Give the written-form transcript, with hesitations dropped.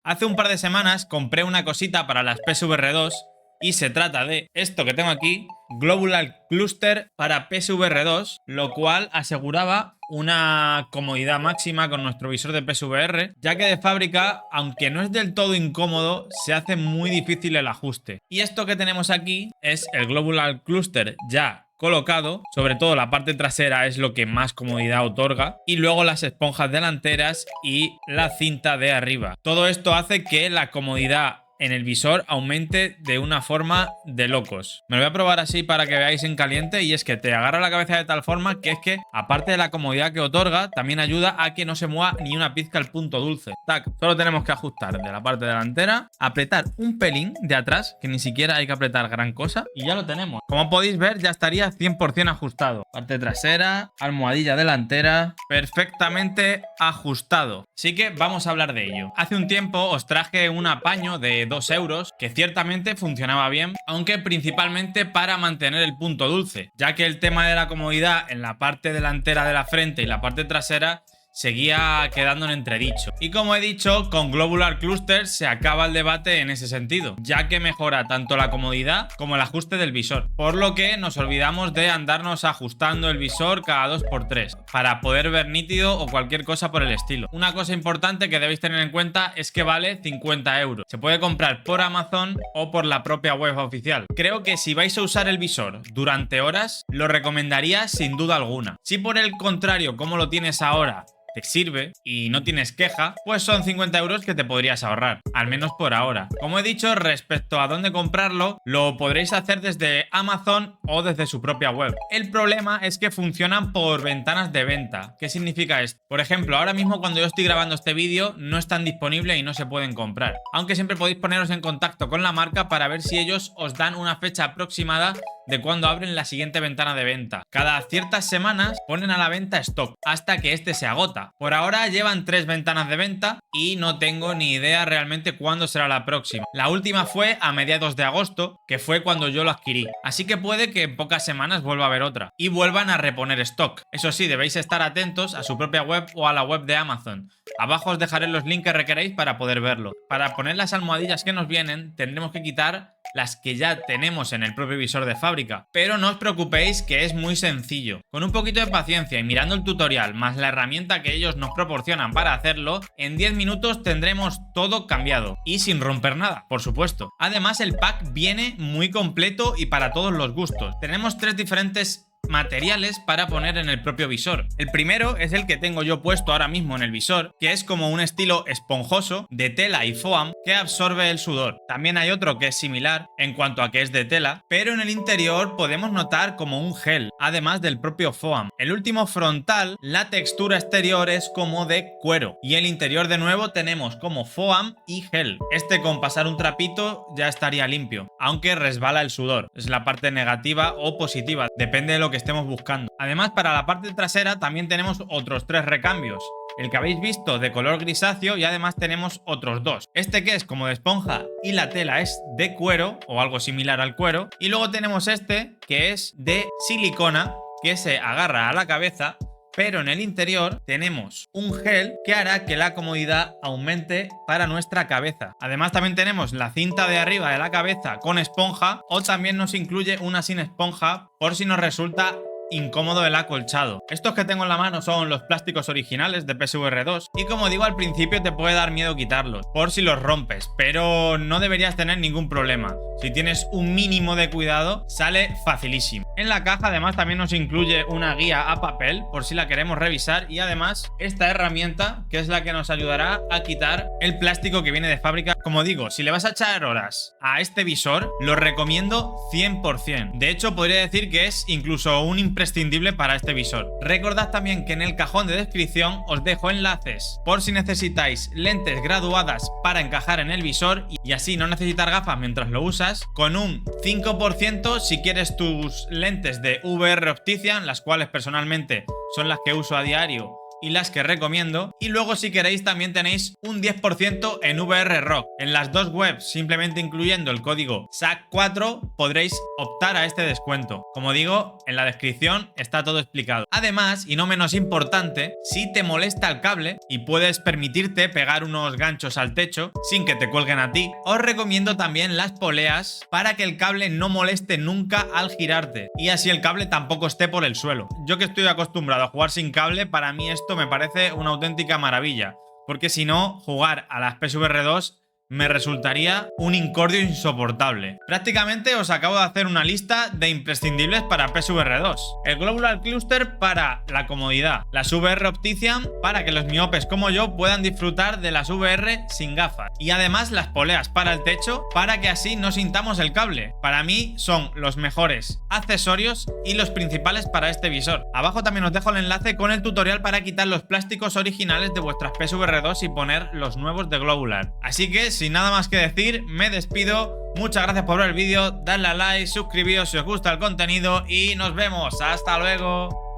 Hace un par de semanas compré una cosita para las PSVR2 y se trata de esto que tengo aquí, Global Cluster para PSVR2, lo cual aseguraba una comodidad máxima con nuestro visor de PSVR, ya que de fábrica, aunque no es del todo incómodo, se hace muy difícil el ajuste. Y esto que tenemos aquí es el Global Cluster ya colocado, sobre todo la parte trasera es lo que más comodidad otorga, y luego las esponjas delanteras y la cinta de arriba. Todo esto hace que la comodidad en el visor aumente de una forma de locos. Me lo voy a probar así para que veáis en caliente, y es que te agarra la cabeza de tal forma que es que, aparte de la comodidad que otorga, también ayuda a que no se mueva ni una pizca el punto dulce. Tac, solo tenemos que ajustar de la parte delantera, apretar un pelín de atrás, que ni siquiera hay que apretar gran cosa, y ya lo tenemos. Como podéis ver, ya estaría 100% ajustado. Parte trasera, almohadilla delantera, perfectamente ajustado. Así que vamos a hablar de ello. Hace un tiempo os traje un apaño de 2 euros que ciertamente funcionaba bien, aunque principalmente para mantener el punto dulce, ya que el tema de la comodidad en la parte delantera de la frente y la parte trasera seguía quedando en entredicho. Y como he dicho, con Global Cluster se acaba el debate en ese sentido, ya que mejora tanto la comodidad como el ajuste del visor, por lo que nos olvidamos de andarnos ajustando el visor cada 2×3 para poder ver nítido o cualquier cosa por el estilo. Una cosa importante que debéis tener en cuenta es que vale 50 euros. Se puede comprar por Amazon o por la propia web oficial. Creo que si vais a usar el visor durante horas, lo recomendaría sin duda alguna. Si por el contrario, como lo tienes ahora, te sirve y no tienes queja, pues son 50 euros que te podrías ahorrar, al menos por ahora. Como he dicho, respecto a dónde comprarlo, lo podréis hacer desde Amazon o desde su propia web. El problema es que funcionan por ventanas de venta. ¿Qué significa esto? Por ejemplo, ahora mismo cuando yo estoy grabando este vídeo no están disponibles y no se pueden comprar, aunque siempre podéis poneros en contacto con la marca para ver si ellos os dan una fecha aproximada de cuando abren la siguiente ventana de venta. Cada ciertas semanas ponen a la venta stock hasta que este se agota. Por ahora llevan 3 ventanas de venta y no tengo ni idea realmente cuándo será la próxima. La última fue a mediados de agosto, que fue cuando yo lo adquirí. Así que puede que en pocas semanas vuelva a haber otra y vuelvan a reponer stock. Eso sí, debéis estar atentos a su propia web o a la web de Amazon. Abajo os dejaré los links que requeréis para poder verlo. Para poner las almohadillas que nos vienen, tendremos que quitar las que ya tenemos en el propio visor de fábrica. Pero no os preocupéis, que es muy sencillo. Con un poquito de paciencia y mirando el tutorial más la herramienta que ellos nos proporcionan para hacerlo, en 10 minutos tendremos todo cambiado. Y sin romper nada, por supuesto. Además, el pack viene muy completo y para todos los gustos. Tenemos 3 diferentes materiales para poner en el propio visor. El primero es el que tengo yo puesto ahora mismo en el visor, que es como un estilo esponjoso de tela y foam que absorbe el sudor. También hay otro que es similar en cuanto a que es de tela, pero en el interior podemos notar como un gel, además del propio foam. El último frontal, la textura exterior es como de cuero y el interior de nuevo tenemos como foam y gel. Este con pasar un trapito ya estaría limpio, aunque resbala el sudor. Es la parte negativa o positiva, depende de lo que estemos buscando. Además, para la parte trasera también tenemos otros 3 recambios. El que habéis visto de color grisáceo, y además tenemos otros 2. Este que es como de esponja y la tela es de cuero o algo similar al cuero. Y luego tenemos este que es de silicona, que se agarra a la cabeza, pero en el interior tenemos un gel que hará que la comodidad aumente para nuestra cabeza. Además también tenemos la cinta de arriba de la cabeza con esponja, o también nos incluye una sin esponja por si nos resulta incómodo el acolchado. Estos que tengo en la mano son los plásticos originales de PSVR2 y como digo, al principio te puede dar miedo quitarlos por si los rompes, pero no deberías tener ningún problema. Si tienes un mínimo de cuidado, sale facilísimo. En la caja además también nos incluye una guía a papel por si la queremos revisar, y además esta herramienta que es la que nos ayudará a quitar el plástico que viene de fábrica. Como digo, si le vas a echar horas a este visor, lo recomiendo 100%. De hecho, podría decir que es incluso un imprescindible para este visor. Recordad también que en el cajón de descripción os dejo enlaces por si necesitáis lentes graduadas para encajar en el visor y así no necesitar gafas mientras lo usas, con un 5% si quieres tus lentes de VR Optician, las cuales personalmente son las que uso a diario y las que recomiendo. Y luego si queréis también tenéis un 10% en VR Rock. En las dos webs, simplemente incluyendo el código SAC4, podréis optar a este descuento. Como digo, en la descripción está todo explicado. Además, y no menos importante, si te molesta el cable y puedes permitirte pegar unos ganchos al techo sin que te cuelguen a ti, os recomiendo también las poleas para que el cable no moleste nunca al girarte y así el cable tampoco esté por el suelo. Yo que estoy acostumbrado a jugar sin cable, para mí esto me parece una auténtica maravilla, porque si no, jugar a las PSVR 2 me resultaría un incordio insoportable. Prácticamente os acabo de hacer una lista de imprescindibles para PSVR 2. El Global Cluster para la comodidad, las VR Optician para que los miopes como yo puedan disfrutar de las VR sin gafas, y además las poleas para el techo para que así no sintamos el cable. Para mí son los mejores accesorios y los principales para este visor. Abajo también os dejo el enlace con el tutorial para quitar los plásticos originales de vuestras PSVR 2 y poner los nuevos de Globular. Así que sin nada más que decir, me despido. Muchas gracias por ver el vídeo, dadle a like, suscribíos si os gusta el contenido y nos vemos. ¡Hasta luego!